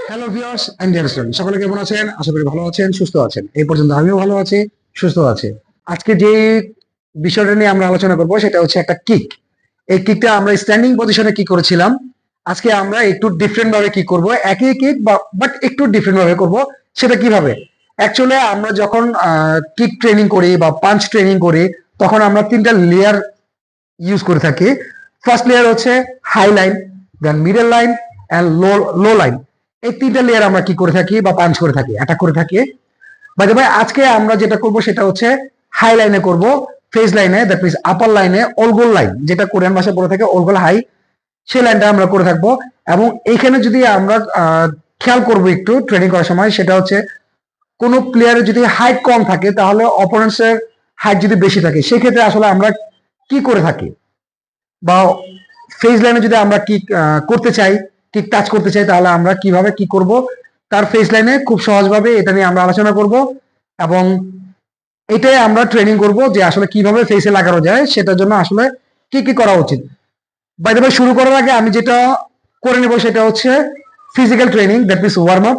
Hello viewers and dear student, সকলে কেমন আছেন? আশা করি ভালো আছেন, সুস্থ আছেন। এই পর্যন্ত আমিও ভালো আছি, সুস্থ আছি। আজকে যে বিষয়টা নিয়ে আমরা আলোচনা করব সেটা হচ্ছে একটা কিক। এই কিকটা আমরা স্ট্যান্ডিং পজিশনে কি করেছিলাম, আজকে আমরা একটু ডিফারেন্ট ভাবে কি করব, একই কিক বাট একটু ডিফারেন্ট ভাবে করব। সেটা কিভাবে? অ্যাকচুয়ালি আমরা যখন কিক ট্রেনিং করি বা পাঞ্চ ট্রেনিং করি, তখন আমরা তিনটা লেয়ার ইউজ করে থাকি। ফার্স্ট লেয়ার হচ্ছে high line, then middle line and low line. এই তিনটা লেয়ার আমরা কি করে থাকি বা পাঞ্চ করে থাকি, অ্যাটাক করে থাকি। বাই দ্য ওয়ে, আজকে আমরা যেটা করব সেটা হচ্ছে হাই লাইনে করব, ফেজ লাইনে, দ্যাট মিন্স আপার লাইনে, অলগোল লাইন, যেটা কোরিয়ান ভাষায় বলে থাকে অলগোল হাই, সেই লাইনটা আমরা করে থাকবো। এবং এইখানে যদি আমরা খেয়াল করব একটু ট্রেনিং করার সময়, সেটা হচ্ছে কোনো প্লেয়ারের যদি হাইট কম থাকে, তাহলে অপোনেন্টসের হাইট যদি বেশি থাকে, সেক্ষেত্রে আসলে আমরা কি করে থাকি, বা ফেজ লাইনে যদি আমরা কিক করতে চাই, কিক টাচ করতে চাই, তাহলে আমরা কিভাবে কি করব, তার ফেজ লাইনে খুব সহজভাবে এটা নিয়ে আমরা আলোচনা করব। এবং এটাই আমরা ট্রেনিং করব যে আসলে কিভাবে ফেসে লাগানো যায়, সেটার জন্য আসলে কি কি করা উচিত। বাই দ্য ওয়ে, শুরু করার আগে আমি যেটা করে নেব সেটা হচ্ছে physical training, that means warm up.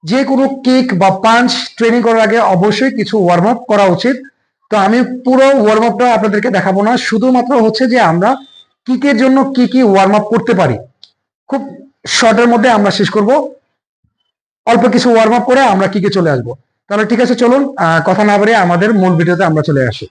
যে কোনো কিক বা পাঞ্চ ট্রেনিং করার আগে অবশ্যই কিছু ওয়ার্ম আপ করা উচিত। তো আমি পুরো ওয়ার্ম আপটা আপনাদেরকে দেখাবো না, শুধুমাত্র হচ্ছে যে আমরা কিকের জন্য কি কি ওয়ার্ম আপ করতে পারি, খুব শর্টের মধ্যে আমরা শেষ করব। অল্প কিছু ওয়ার্ম আপ করে আমরা কিকে চলে আসবো। তাহলে ঠিক আছে, চলুন কথা না বাড়িয়ে আমাদের মূল ভিডিওতে আমরা চলে আসি।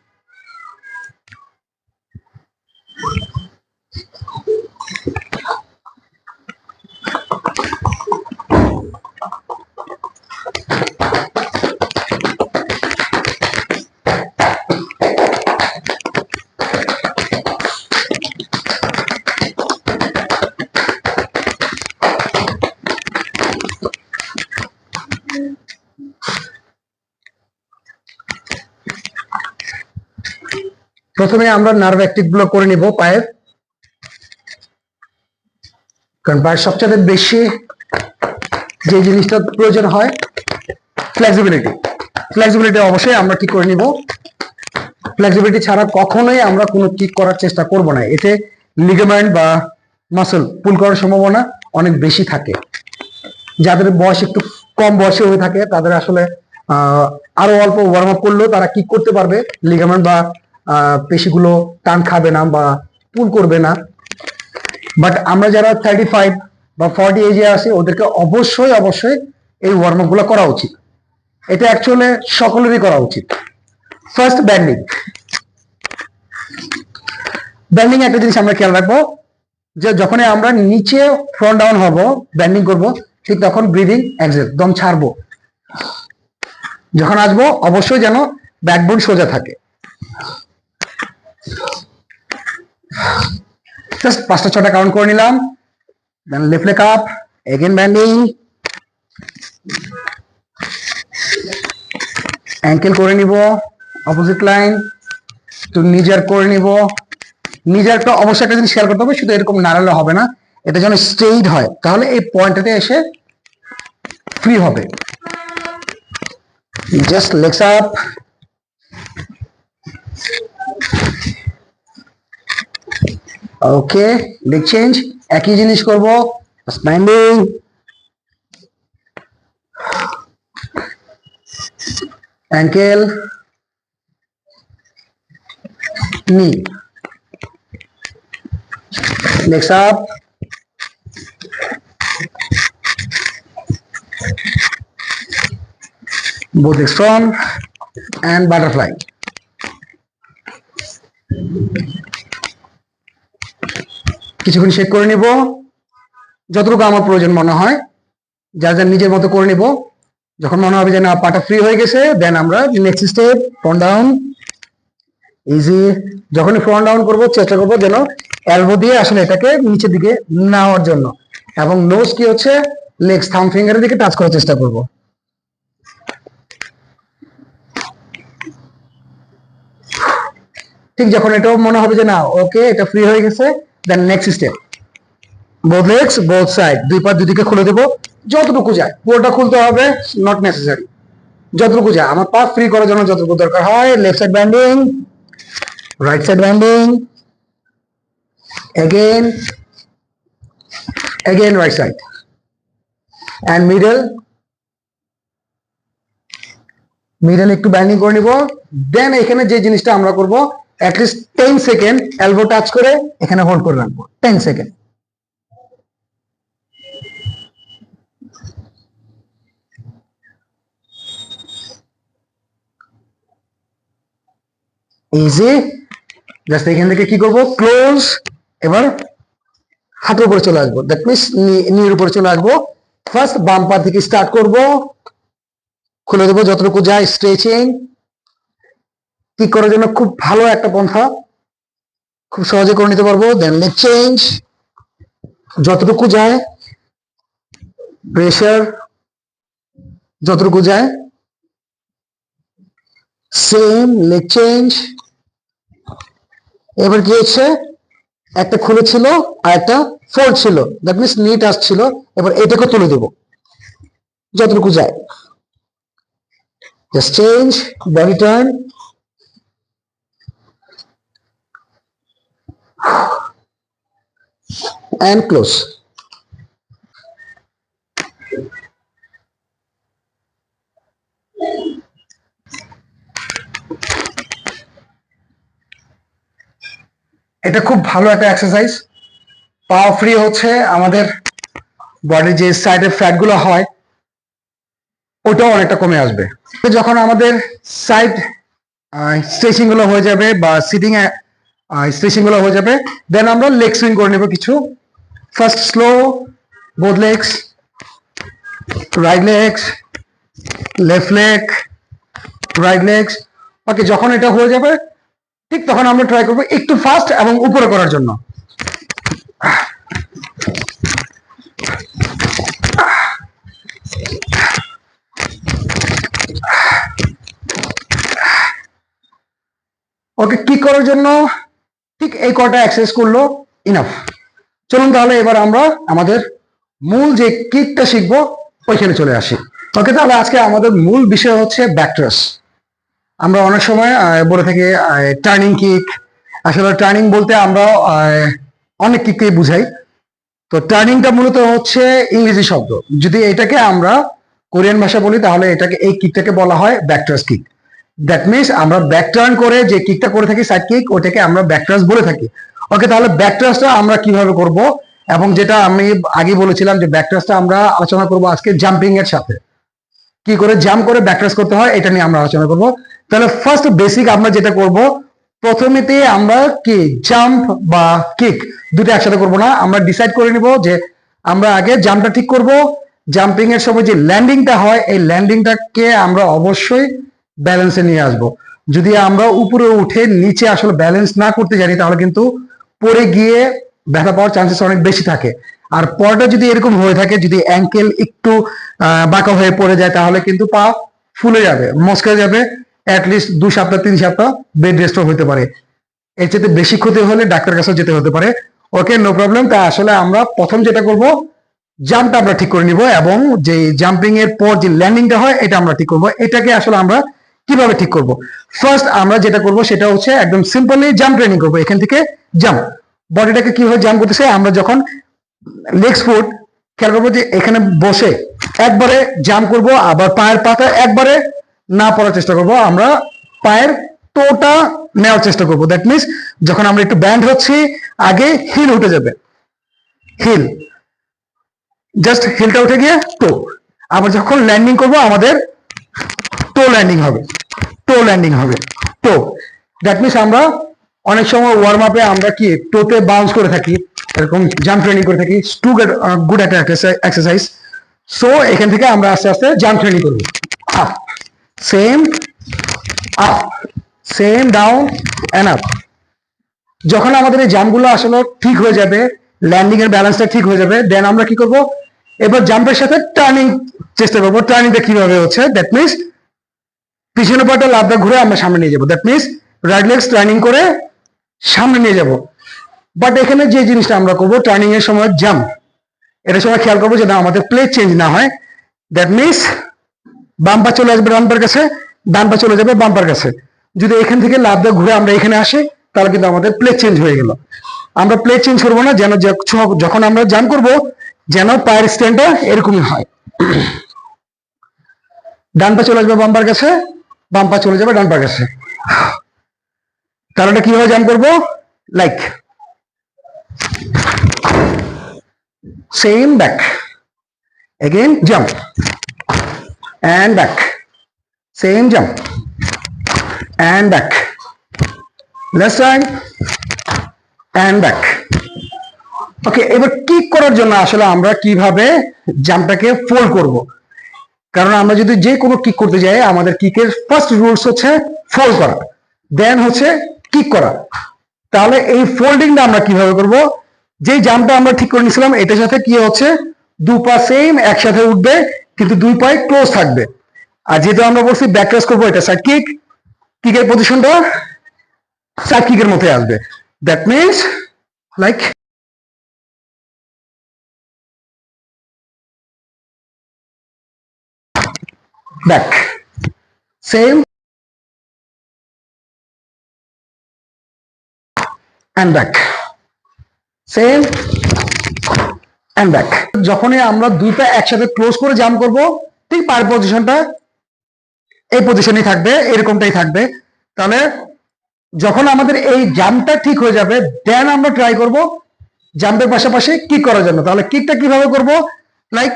প্রথমে আমরা নার্ভ অ্যাক্টিভ গুলো করে নিব পায়ের, কারণ পায়ের সবচেয়ে বেশি যে জিনিসটা প্রয়োজন হয় ফ্লেক্সিবিলিটি। ফ্লেক্সিবিলিটি অবশ্যই আমরা কি করে নিব। ফ্লেক্সিবিলিটি ছাড়া কখনোই আমরা কোনো কিক করার চেষ্টা করব না, এতে লিগামেন্ট বা মাসল পুল করার সম্ভাবনা অনেক বেশি থাকে। যাদের বয়স একটু কম বয়সে হয়ে থাকে, তাদের আসলে আরো অল্প ওয়ার্ম আপ করলেও তারা কিক করতে পারবে, লিগামেন্ট বা পেশিগুলো টান খাবে না বা পুল করবে না। বাট আমরা যারা 35 বা 40 এজে আসি, ওদেরকে অবশ্যই অবশ্যই এই ওয়ার্ম আপ গুলো করা উচিত। এটা অ্যাকচুয়ালি সকলেরই করা উচিত। First, banding. ব্যান্ডিং একটা জিনিস আমরা খেয়াল রাখবো, যে যখনই আমরা নিচে ফ্রন্ট ডাউন হব, ব্যান্ডিং করব, ঠিক তখন ব্রিদিং এক্সেল, দম ছাড়বো। যখন আসবো অবশ্যই যেন ব্যাকবোন সোজা থাকে। জাস্ট 5টা 6টা কাউন্ট করে নিলাম, then left leg up, again bending, ankle করে নিব, অপোজিট লাইন, তো নিজের করে নিব। নিজেরটা অবশ্যই একটা জিনিস খেয়াল করতে হবে, শুধু এরকম নাড়ালে হবে না, এটা যেন স্ট্রেইট হয়, তাহলে এই পয়েন্টটাতে এসে ফ্রি হবে। জাস্ট লেগস আপ, ওকে, লেগ চেঞ্জ, একই জিনিস করব, স্প্যান্ডিং, অ্যাঙ্কেল, নি, legs up, both legs strong, and butterfly. কিছুক্ষণ শেক করে নিব, যতটুকু আমার প্রয়োজন মনে হয়, যার যার নিজের মতো করে নিব। যখন মনে হবে যে না পাটা ফ্রি হয়ে গেছে, দেন আমরা next step front down, easy. যখনই ফ্রন্ট ডাউন করব, চেষ্টা করব যেন এলবো দিয়ে আসলে এটাকে নিচের দিকে নেওয়ার জন্য, এবং নোজ কি হচ্ছে লেগস থাম ফিঙ্গারের দিকে টাচ করার চেষ্টা করব। ঠিক যখন এটাও মনে হবে যে না ওকে এটা ফ্রি হয়ে গেছে, then next step both legs both side, দুই পা দুদিকে খুলে দেব, যতটুকু যায়। পুরোটা খুলতে হবে নট নেসেসারি, যতটুকু যায় আমার পা ফ্রি করার জন্য যতটুকু দরকার হয়। Left side bending, right side bending, again, again right side, and middle একটু ব্যান্ডিং করে নিব। দেন এখানে যে জিনিসটা আমরা করব, অ্যাটলিস্ট 10 সেকেন্ড এলবো টাচ করে এখানে হোল্ড করে রাখবো 10 সেকেন্ড। ইজি। জাস্ট এখান থেকে কি করব, ক্লোজ। এবার হাতের উপরে চলে আসবো, দ্যাট মিনস নির উপরে চলে আসবো। ফার্স্ট বাম পা থেকে স্টার্ট করব, খুলে দেবো যতটুকু যায়, স্ট্রেচিং। কি করার জন্য খুব ভালো একটা পন্থা, খুব সহজে করে নিতে পারবো। দেন লেগ চেঞ্জ, যতটুকু যায়, প্রেসার যতটুকু যায়, সেম লেগ চেঞ্জ। এবার কি হচ্ছে, একটা খুলে ছিল আর একটা ফোল্ড ছিল, দ্যাট মিনস নি টাচ ছিল। এবার এটাকে তুলে দেব যতটুকু যায়, just change, body turn, and close. এটা খুব ভালো একটা এক্সারসাইজ। পা ফ্রি হচ্ছে, আমাদের বডির যে সাইডের ফ্যাট গুলো হয় ওটাও অনেকটা কমে আসবে। যখন আমাদের সাইড স্ট্রেচিং গুলো হয়ে যাবে বা সিটিং স্ট্রেচিং গুলো হয়ে যাবে, দেন আমরা লেগ সুইং করে নেব কিছু। First slow, both legs, right legs, left leg, right legs. Okay, যখন এটা হয়ে যাবে ঠিক তখন আমরা ট্রাই করবো একটু ফাস্ট এবং উপরে করার জন্য। ওকে, কি করার জন্য ঠিক এই কটা এক্সারসাইজ করলো ইনাফ। চলুন তাহলে এবার আমরা আমাদের মূল যে কিকটা শিখবো ওইখানে চলে আসি। ওকে, তাহলে আজকে আমাদের মূল বিষয় হচ্ছে ব্যাকট্রাস। আমরা অনেক সময় বলে থাকি টার্নিং কিক। আসলে টার্নিং বলতে আমরা অনেক কিককেই বুঝাই। তো টার্নিংটা মূলত হচ্ছে ইংরেজি শব্দ। যদি এটাকে আমরা কোরিয়ান ভাষা বলি তাহলে এটাকে, এই কিকটাকে বলা হয় ব্যাকট্রাস কিক। দ্যাট মিনস আমরা ব্যাক টার্ন করে যে কিকটা করে থাকি সাইড কিক, ওটাকে আমরা ব্যাকট্রাস বলে থাকি। ওকে, তাহলে ব্যাকট্রাসটা আমরা কিভাবে করব, এবং যেটা আমি আগে বলেছিলাম যে ব্যাকট্রাসটা আমরা আলোচনা করব আজকে জাম্পিং এর সাথে। কি করে জাম্প করে ব্যাকট্রাস করতে হয় এটা নিয়ে আমরা আলোচনা করব। তাহলে ফার্স্ট বেসিক আমরা যেটা করব, প্রথমেতে আমরা কি জাম্প বা কিক দুটো একসাথে করব না। আমরা ডিসাইড করে নিব যে আমরা আগে জাম্পটা ঠিক করব। জাম্পিং এর সময় যে ল্যান্ডিংটা হয়, এই ল্যান্ডিংটাকে আমরা অবশ্যই ব্যালেন্সে নিয়ে আসব। যদি আমরা উপরে উঠে নিচে আসলে ব্যালেন্স না করতে জানি তাহলে কিন্তু পড়ে গিয়ে ব্যথা পাওয়ার চান্সেস অনেক বেশি থাকে। আর পরটা যদি এরকম হয়ে থাকে, যদি অ্যাঙ্কেল একটু বাঁকা হয়ে পড়ে যায় তাহলে কিন্তু পা ফুলে যাবে, মচকে যাবে। অ্যাটলিস্ট 2 সপ্তাহ 3 সপ্তাহ বেড রেস্টও হতে পারে। এর চেয়ে বেশি ক্ষতি হলে ডাক্তার কাছে যেতে হতে পারে। ওকে, নো প্রবলেম। তা আসলে আমরা প্রথম যেটা করব, জাম্পটা আমরা ঠিক করে নিব, এবং যে জাম্পিং এর পর যে ল্যান্ডিংটা হয় এটা আমরা ঠিক করব। এটাকে আসলে আমরা কিভাবে ঠিক করব, ফার্স্ট আমরা যেটা করব সেটা হচ্ছে একদম সিম্পলি জাম্প ট্রেনিং করব। এখান থেকে জাম্প, বডিটাকে কিভাবে জাম্প করতেছে, আমরা যখন লেগস ফুট খেয়াল করবো যে এখানে বসে একবারে জাম্প করব, আবার পায়ের পাতা একবারে না পড়ার চেষ্টা করব। আমরা পায়ের টোটা নেওয়ার চেষ্টা করব। দ্যাট মিনস যখন আমরা একটু ব্যান্ড হচ্ছি, আগে হিল উঠে যাবে, হিল, জাস্ট হিলটা উঠে গিয়ে টো। আবার যখন ল্যান্ডিং করব আমাদের টো ল্যান্ডিং হবে, টো ল্যান্ডিং হবে, টো। দ্যাট মিনস আমরা অনেক সময় ওয়ার্ম আপে আমরা কি টোতে বাউন্স করে থাকি, এরকম জাম্প ট্রেনিং করে থাকি। টু গুড একটা এক্সারসাইজ। সো এখান থেকে আমরা আস্তে আস্তে জাম্প ট্রেনিং করব। Up, same, up, same, down end up. যখন আমাদের এই জাম্পগুলো আসলে ঠিক হয়ে যাবে, ল্যান্ডিং এর ব্যালেন্সটা ঠিক হয়ে যাবে, দেন আমরা কি করব, এবার জাম্পের সাথে টার্নিং চেষ্টা করবো। টার্নিংটা কিভাবে হচ্ছে, দ্যাট মিনস পিছনে পাটা লাভটা ঘুরে আমরা সামনে নিয়ে যাবো। That means right legs turning করে সামনে নিয়ে যাব। বাট এখানে যে জিনিসটা আমরা করবো টার্নিং এর সময় জাম্প, এটার সময় খেয়াল করবো যেন আমাদের প্লেট চেঞ্জ না হয়। দ্যাট মিনস বাম পা চলে আসবে ডান পার কাছে, ডান পা চলে যাবে বাম পার কাছে। যদি এখান থেকে লাভটা ঘুরে আমরা এখানে আসি তাহলে কিন্তু আমাদের প্লেট চেঞ্জ হয়ে গেল। আমরা প্লেট চেঞ্জ করবো না, যেন যখন আমরা জাম্প করব যেন পায়ের স্ট্যান্ডটা এরকমই হয়। ডান পা চলে আসবে বাম পার কাছে, বাম পা চলে যাবে ডান পার কাছে। তাহলে এটা কিভাবে জাম্প করবো, like same back, again jump and back, same jump and back, last time and back. ওকে, এবার কিক করার জন্য আসলে আমরা কিভাবে জাম্পটাকে ফোল্ড করব, কারণ আমরা যদি যে কোনো কিক করতে যাই আমাদের কিকের ফার্স্ট রুলস হচ্ছে ফোল্ড করা, দেন হচ্ছে কিক করা। তাহলে এই ফোল্ডিংটা আমরা কিভাবে করব, যে জাম্পটা আমরা ঠিক করে নিয়েছিলাম এটার সাথে কি হচ্ছে, দু পা সেম একসাথে উঠবে কিন্তু দুই পায়ে ক্লোজ থাকবে। আর যেহেতু আমরা বলছি ব্যাক ক্রস করবো, এটা সাইড কিক, কিকের পজিশনটা সাইড কিকের মধ্যে আসবে। That means like back, same and back, same and back. যখনই আমরা দুই পা একসাথে ক্লোজ করে জাম্প করব, ঠিক পায়ের পজিশনটা এই পজিশনই থাকবে, এরকমটাই থাকবে। তাহলে যখন আমাদের এই জাম্পটা ঠিক হয়ে যাবে দেন আমরা ট্রাই করব জাম্পের পাশাপাশি কিক করার জন্য। তাহলে কিকটা কিভাবে করব, লাইক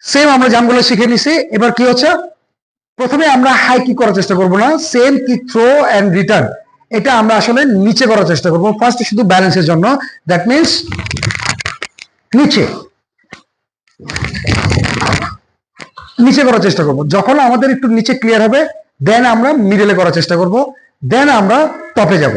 সেম আমরা জাম্পগুলো শিখে নিছি। এবার কি হচ্ছে, প্রথমে আমরা হাই কিক করার চেষ্টা করব না, same kick throw and return এটা আমরা আসলে নিচে করার চেষ্টা করব ফার্স্ট, শুধু ব্যালেন্সের জন্য। দ্যাট মিনস নিচে নিচে করার চেষ্টা করব। যখন আমাদের একটু নিচে ক্লিয়ার হবে দেন আমরা মিডলে করার চেষ্টা করব, দেন আমরা টপে যাব।